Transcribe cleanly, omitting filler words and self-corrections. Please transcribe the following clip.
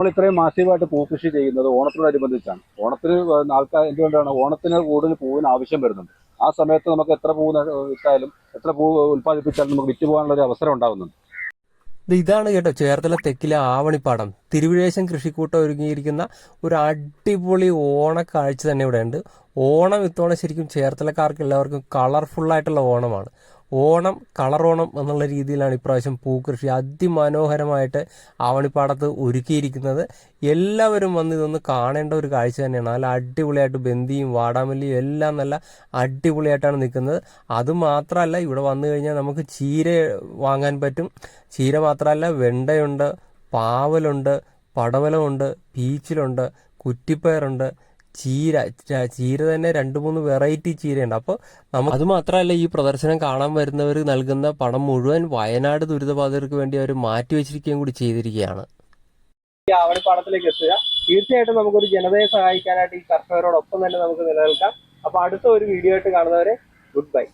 നമ്മൾ ഇത്രയും മാസീവായിട്ട് പൂക്കൃഷി ചെയ്യുന്നത് ഓണത്തിനോടനുബന്ധിച്ചാണ്. ഓണത്തിന് ആൾക്കാർ എന്തുകൊണ്ടാണ് ഓണത്തിന് കൂടുതൽ പൂവിന് ആവശ്യം വരുന്നുണ്ട്. ആ സമയത്ത് നമുക്ക് എത്ര പൂ ഇട്ടാലും എത്ര പൂ ഉൽപ്പാദിപ്പിച്ചാലും നമുക്ക് വിറ്റ് പോകാനുള്ള ഒരു അവസരം ഉണ്ടാകുന്നുണ്ട്. ഇതാണ് കേട്ടോ ചേർത്തല തെക്കിലെ ആവണിപ്പാടം. തിരുവിഴേശം കൃഷിക്കൂട്ടം ഒരുങ്ങിയിരിക്കുന്ന ഒരു അടിപൊളി ഓണക്കാഴ്ച തന്നെ ഇവിടെ ഉണ്ട്. ഓണം ഇത്തവണ ശരിക്കും ചേർത്തലക്കാർക്ക് എല്ലാവർക്കും കളർഫുള്ളായിട്ടുള്ള ഓണമാണ്. ഓണം കളർ ഓണം എന്നുള്ള രീതിയിലാണ് ഇപ്രാവശ്യം പൂക്കൃഷി അതിമനോഹരമായിട്ട് ആവണിപ്പാടത്ത് ഒരുക്കിയിരിക്കുന്നത്. എല്ലാവരും വന്ന് ഇതൊന്ന് കാണേണ്ട ഒരു കാഴ്ച തന്നെയാണ്. നല്ല അടിപൊളിയായിട്ട് ബന്ദിയും വാടാമല്ലിയും എല്ലാം നല്ല അടിപൊളിയായിട്ടാണ് നിൽക്കുന്നത്. അതുമാത്രമല്ല, ഇവിടെ വന്നു കഴിഞ്ഞാൽ നമുക്ക് ചീര വാങ്ങാൻ പറ്റും. ചീര മാത്രമല്ല, വെണ്ടയുണ്ട്, പാവലുണ്ട്, പടവലമുണ്ട്, പീച്ചിലുണ്ട്, കുറ്റിപ്പയറുണ്ട്, ചീര തന്നെ 2-3 വെറൈറ്റി ചീരയുണ്ട്. അപ്പോൾ അത് മാത്രമല്ല, ഈ പ്രദർശനം കാണാൻ വരുന്നവർ നൽകുന്ന പണം മുഴുവൻ വയനാട് ദുരിതബാധിതർക്ക് വേണ്ടി അവർ മാറ്റിവെച്ചിരിക്കുകയും കൂടി ചെയ്തിരിക്കുകയാണ്. ഈ ആവണിപ്പാടത്തിലേക്ക് എത്തുക. തീർച്ചയായിട്ടും നമുക്കൊരു ജനതയെ സഹായിക്കാനായിട്ട് ഈ കർഷകരോടൊപ്പം തന്നെ നമുക്ക് നിലനിൽക്കാം. അപ്പൊ അടുത്ത ഒരു വീഡിയോ ആയിട്ട് കാണുന്നവരെ ഗുഡ് ബൈ.